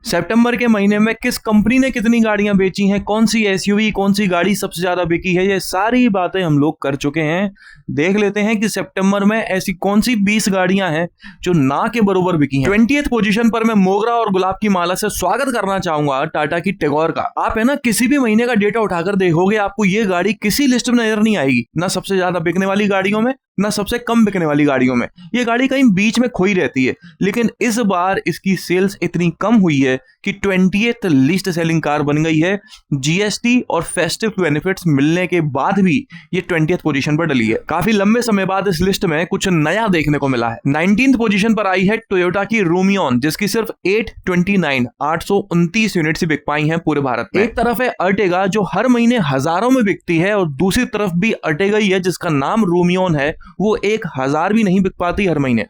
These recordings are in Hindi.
सितंबर के महीने में किस कंपनी ने कितनी गाड़ियां बेची हैं, कौन सी एसयूवी, कौन सी गाड़ी सबसे ज्यादा बिकी है, ये सारी बातें हम लोग कर चुके हैं। देख लेते हैं कि सितंबर में ऐसी कौन सी 20 गाड़ियां हैं जो ना के बरोबर बिकी हैं। 20th पोजीशन पर मैं मोगरा और गुलाब की माला से स्वागत करना चाहूंगा टाटा की टिगोर का। आप है ना किसी भी महीने का डेटा उठाकर देखोगे, आपको ये गाड़ी किसी लिस्ट में नजर नहीं आएगी, ना सबसे ज्यादा बिकने वाली गाड़ियों में, ना सबसे कम बिकने वाली गाड़ियों में। ये गाड़ी कहीं बीच में खोई रहती है। लेकिन इस बार इसकी सेल्स इतनी कम हुई है कि 20th लीस्ट सेलिंग कार बन गई है। जीएसटी और फेस्टिव बेनिफिट्स मिलने के बाद भी ये 20th पोजीशन पर डली है। काफी लंबे समय बाद इस लिस्ट में कुछ नया देखने को मिला है। 19th पोजीशन पर आई है टोयोटा की रूमियन, जिसकी सिर्फ 829 यूनिट से बिक पाई हैं पूरे भारत में। एक तरफ है अर्टिगा जो हर महीने हजारों में बिकती है, और दूसरी तरफ भी अर्टिगा ही है जिसका नाम रूमियन है, वो 1000 भी नहीं बिक पाती हर महीने।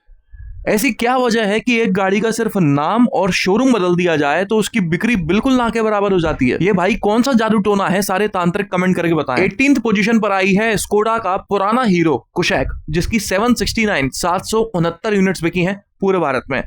ऐसी क्या वजह है कि एक गाड़ी का सिर्फ नाम और शोरूम बदल दिया जाए तो उसकी बिक्री बिल्कुल ना के बराबर हो जाती है? ये भाई कौन सा जादू टोना है? सारे तांत्रिक कमेंट करके बताएं। 18th पोजीशन पर आई है स्कोडा का पुराना हीरो कुशैक, जिसकी 769 यूनिट्स बिकी हैं पूरे भारत में।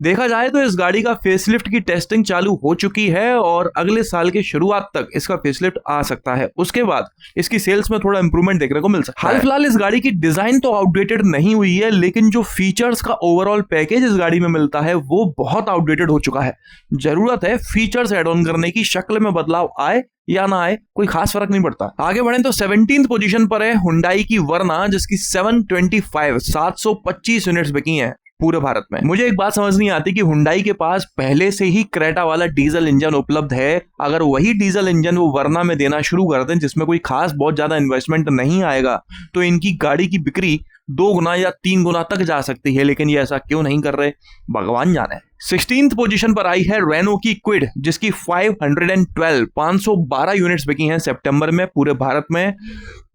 देखा जाए तो इस गाड़ी का फेसलिफ्ट की टेस्टिंग चालू हो चुकी है और अगले साल के शुरुआत तक इसका फेसलिफ्ट आ सकता है। उसके बाद इसकी सेल्स में थोड़ा इंप्रूवमेंट देखने को मिल सकता है। हाल फिलहाल इस गाड़ी की डिजाइन तो आउटडेटेड नहीं हुई है, लेकिन जो फीचर्स का ओवरऑल पैकेज इस गाड़ी में मिलता है वो बहुत आउटडेटेड हो चुका है। जरूरत है फीचर्स एड ऑन करने की, शक्ल में बदलाव आए या ना आए कोई खास फर्क नहीं पड़ता। आगे बढ़ें तो 17th पोजीशन पर है हुंडई की वर्ना, जिसकी 725 यूनिट्स बिकी हैं पूरे भारत में। मुझे एक बात समझ नहीं आती कि हुंडई के पास पहले से ही क्रेटा वाला डीजल इंजन उपलब्ध है, अगर वही डीजल इंजन वो वर्ना में देना शुरू कर दें जिसमें कोई खास बहुत ज्यादा इन्वेस्टमेंट नहीं आएगा, तो इनकी गाड़ी की बिक्री 2 गुना या 3 गुना तक जा सकती है। लेकिन ये ऐसा क्यों नहीं कर रहे, भगवान जाने। 16th पोजीशन पर आई है रेनो की क्विड, जिसकी 512 यूनिट्स बिकी हैं सितंबर में पूरे भारत में।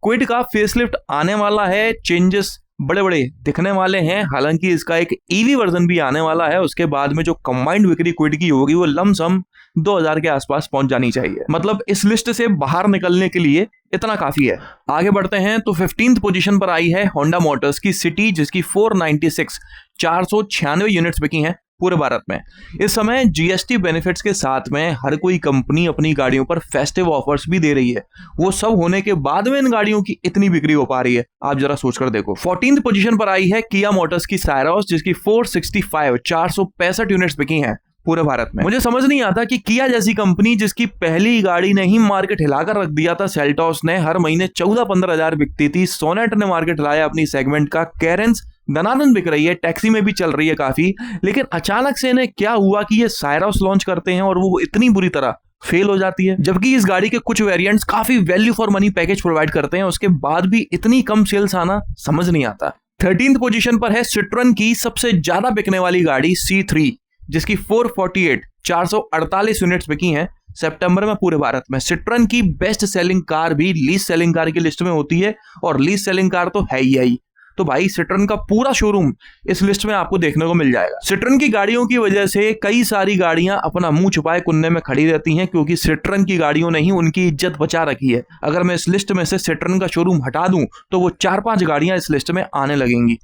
क्विड का फेसलिफ्ट आने वाला है, चेंजेस बड़े बड़े दिखने वाले हैं। हालांकि इसका एक ईवी वर्जन भी आने वाला है। उसके बाद में जो कंबाइंड बिक्री क्विड की होगी वो लमसम 2000 के आसपास पहुंच जानी चाहिए। मतलब इस लिस्ट से बाहर निकलने के लिए इतना काफी है। आगे बढ़ते हैं तो 15th पोजीशन पर आई है होंडा मोटर्स की सिटी, जिसकी 496 यूनिट्स बिकी हैं पूरे भारत में। इस समय जीएसटी बेनिफिट्स के साथ में हर कोई कंपनी अपनी गाड़ियों पर फेस्टिव ऑफर्स भी दे रही है। वो सब होने के बाद में इन गाड़ियों की इतनी बिक्री हो पा रही है, आप जरा सोचकर देखो। 14th पोजीशन पर आई है किया मोटर्स की सायरोस, जिसकी 465 यूनिट्स बिकी हैं पूरे भारत में। मुझे समझ नहीं आता कि किया जैसी कंपनी, जिसकी पहली गाड़ी ने ही मार्केट हिलाकर रख दिया था, सेल्टॉस ने हर महीने 14-15 हजार बिकती थी, सोनेट ने मार्केट हिलाया अपनी सेगमेंट का, कैरेंस दनादन बिक रही है, टैक्सी में भी चल रही है काफी, लेकिन अचानक से इन्हें क्या हुआ कि ये सायरोस लॉन्च करते हैं और वो इतनी बुरी तरह फेल हो जाती है। जबकि इस गाड़ी के कुछ वेरिएंट्स काफी value for money package provide करते हैं, उसके बाद भी इतनी कम सेल्स आना समझ नहीं आता। 13th पोजीशन पर है सिट्रोन की सबसे ज्यादा बिकने वाली गाड़ी C3, जिसकी 448 यूनिट्स बिकी हैं सितंबर में पूरे भारत में। सिट्रोन की बेस्ट सेलिंग कार भी लीस्ट सेलिंग कार की लिस्ट में होती है, और लीस्ट सेलिंग कार तो है ही। तो भाई सिट्रोन का पूरा शोरूम इस लिस्ट में आपको देखने को मिल जाएगा। सिट्रोन की गाड़ियों की वजह से कई सारी गाड़ियां अपना मुंह छुपाए कुन्ने में खड़ी रहती हैं, क्योंकि सिट्रोन की गाड़ियों ने ही उनकी इज्जत बचा रखी है। अगर मैं इस लिस्ट में से सिट्रोन का शोरूम हटा दूं तो वो 4-5 गाड़ियां इस लिस्ट में आने लगेंगी।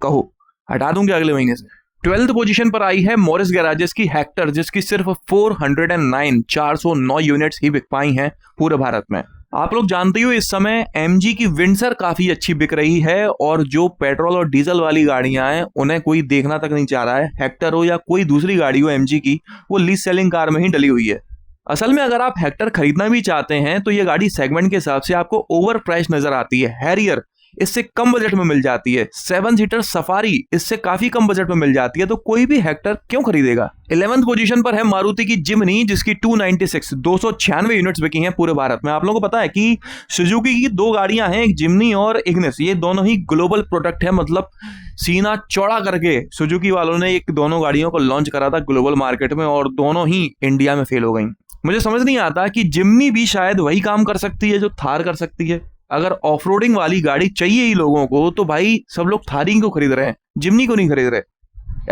कहो हटा दूंगे अगले महीने से। 12th पोजीशन पर आई है मॉरिस गैराजेस की हेक्टर, जिसकी सिर्फ 409 यूनिट्स ही बिक पाई हैं पूरे भारत में। आप लोग जानते हो इस समय एमजी की विंडसर काफी अच्छी बिक रही है, और जो पेट्रोल और डीजल वाली गाड़ियां हैं उन्हें कोई देखना तक नहीं चाह रहा है। हेक्टर हो या कोई दूसरी गाड़ी हो एमजी की, वो लीस्ट सेलिंग कार में ही डली हुई है। असल में अगर आप हेक्टर खरीदना भी चाहते हैं तो ये गाड़ी सेगमेंट के हिसाब से आपको ओवर प्राइस नजर आती है। हैरियर इससे कम बजट में मिल जाती है, 7 सीटर सफारी इससे काफी कम बजट में मिल जाती है, तो कोई भी हेक्टर क्यों खरीदेगा। 11th पोजीशन पर है मारुति की जिम्नी, जिसकी 296 यूनिट्स बिकी हैं पूरे भारत में। आप लोगों को पता है कि सुजुकी की 2 गाड़ियां हैं, एक जिम्नी और इग्निस, ये दोनों ही ग्लोबल प्रोडक्ट है। मतलब सीना चौड़ा करके सुजुकी वालों ने एक दोनों गाड़ियों को लॉन्च करा था ग्लोबल मार्केट में, और दोनों ही इंडिया में फेल हो गई। मुझे समझ नहीं आता कि जिम्नी भी शायद वही काम कर सकती है जो थार कर सकती है। अगर ऑफरोडिंग वाली गाड़ी चाहिए ही लोगों को, तो भाई सब लोग थारिंग को खरीद रहे हैं, जिम्नी को नहीं खरीद रहे।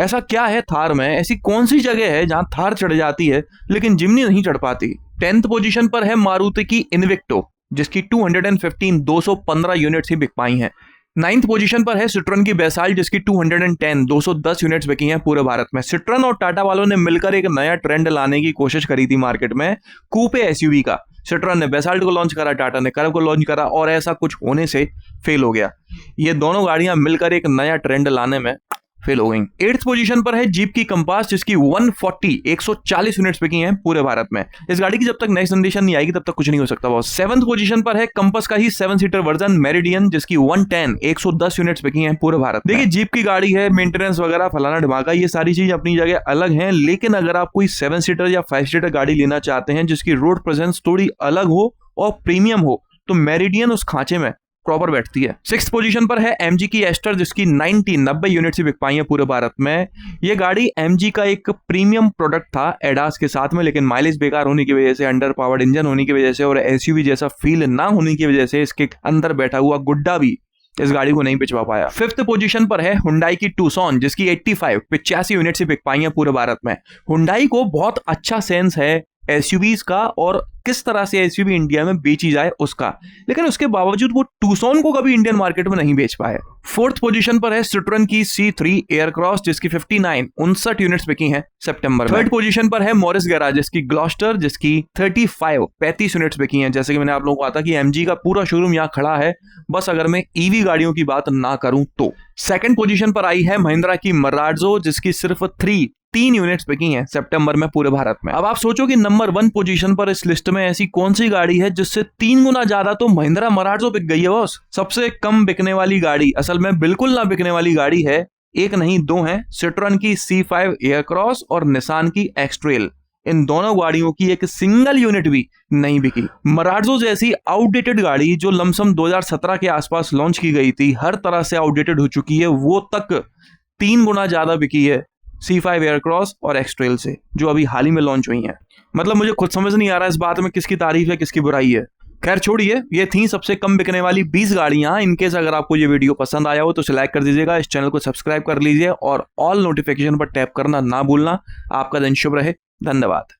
ऐसा क्या है थार में, ऐसी कौन सी जगह है जहां थार चढ़ जाती है लेकिन जिम्नी नहीं चढ़ पाती। 10th पोजीशन पर है मारुति की इन्विक्टो, जिसकी 215 यूनिट्स ही बिक पाई हैं। 9th पोजीशन पर है सिट्रॉन की बेसाल्ट, जिसकी 210 यूनिट्स बिकी हैं पूरे भारत में। सिट्रॉन और टाटा वालों ने मिलकर एक नया ट्रेंड लाने की कोशिश करी थी मार्केट में, कूपे एसयूवी का। सिट्रॉन ने बेसाल्ट को लॉन्च करा, टाटा ने कर्व को लॉन्च करा, और ऐसा कुछ होने से फेल हो गया। ये दोनों गाड़ियां मिलकर एक नया ट्रेंड लाने में फेल हो गई। 8th पोजीशन पर है जीप की कंपास, जिसकी 140 यूनिट्स बिकी हैं पूरे भारत में। इस गाड़ी की जब तक नेक्स्ट जनरेशन नहीं आएगी तब तक कुछ नहीं हो सकता बॉस। 7th पोजीशन पर है कंपास का ही 7 सीटर वर्जन मेरिडियन, जिसकी 110 यूनिट्स बिकी हैं पूरे भारत में। देखिए जीप की गाड़ी है, मेंटेनेंस वगैरह फलाना ढमाका, ये सारी चीज अपनी जगह अलग है, लेकिन अगर आप कोई 7 सीटर या 5 सीटर गाड़ी लेना चाहते हैं जिसकी रोड प्रेजेंस थोड़ी अलग हो और प्रीमियम हो, तो मेरिडियन उस खांचे में प्रॉपर बैठती है। 6th पोजीशन पर है एमजी की एस्टर, जिसकी 90 यूनिट्स बिक पाई है पूरे भारत में। ये गाड़ी एमजी का एक प्रीमियम प्रोडक्ट था एडास के साथ में, लेकिन माइलेज बेकार होने की वजह से, अंडर पावर्ड इंजन होने की वजह से और एसयूवी जैसा फील ना होने की वजह से इसके अंदर बैठा हुआ गुड्डा भी इस गाड़ी को नहीं बिचवा पाया। 5th पोजीशन पर है हुंडई की टूसॉन, जिसकी 85 यूनिट्स बिक पाई है पूरे भारत में। हुंडई को बहुत अच्छा सेंस है एसयूवीज का और किस तरह से एसयूवी इंडिया में बेची जाए उसका, लेकिन उसके बावजूद वो टूसॉन को कभी इंडियन मार्केट में नहीं बेच पाए। 4th पोजीशन पर है सिट्रॉन की C3 एयरक्रॉस, जिसकी 59 यूनिट्स बिकी हैं सितंबर में। 3rd पोजीशन पर है मॉरिस गैराज, जिसकी ग्लॉस्टर, जिसकी 35 यूनिट्स बिकी हैं। जैसे कि मैंने आप लोगों को कहा था कि एमजी का पूरा शोरूम यहाँ खड़ा है, बस अगर मैं ईवी गाड़ियों की बात ना करूं तो। 2nd पोजीशन पर आई है महिंद्रा की मरार्जो, जिसकी सिर्फ 3 यूनिट्स बिकी हैं सितंबर में पूरे भारत में। अब आप सोचो कि नंबर 1 पोजीशन पर इस लिस्ट में ऐसी कौन सी गाड़ी है जिससे 3 गुना ज्यादा तो महिंद्रा मरार्जो बिक गई है बॉस। सबसे कम बिकने वाली गाड़ी, असल में बिल्कुल ना बिकने वाली गाड़ी है, एक नहीं दो हैं, सिट्रॉन की C5 एयरक्रॉस और निसान की एक्सट्रेल। इन दोनों गाड़ियों की एक सिंगल यूनिट भी नहीं बिकी। मरार्जो जैसी आउटडेटेड गाड़ी जो लमसम 2017 के आसपास लॉन्च की गई थी, हर तरह से आउटडेटेड हो चुकी है, वो तक 3 गुना ज्यादा बिकी है C5 एयरक्रॉस और एक्सट्रेल से, जो अभी हाल ही में लॉन्च हुई हैं। मतलब मुझे खुद समझ नहीं आ रहा इस बात में किसकी तारीफ है किसकी बुराई है। खैर छोड़िए, ये थी सबसे कम बिकने वाली 20 गाड़ियां। इनकेस अगर आपको ये वीडियो पसंद आया हो तो लाइक कर दीजिएगा, इस चैनल को सब्सक्राइब कर लीजिए और ऑल नोटिफिकेशन पर टैप करना ना भूलना। आपका दिन शुभ रहे, धन्यवाद।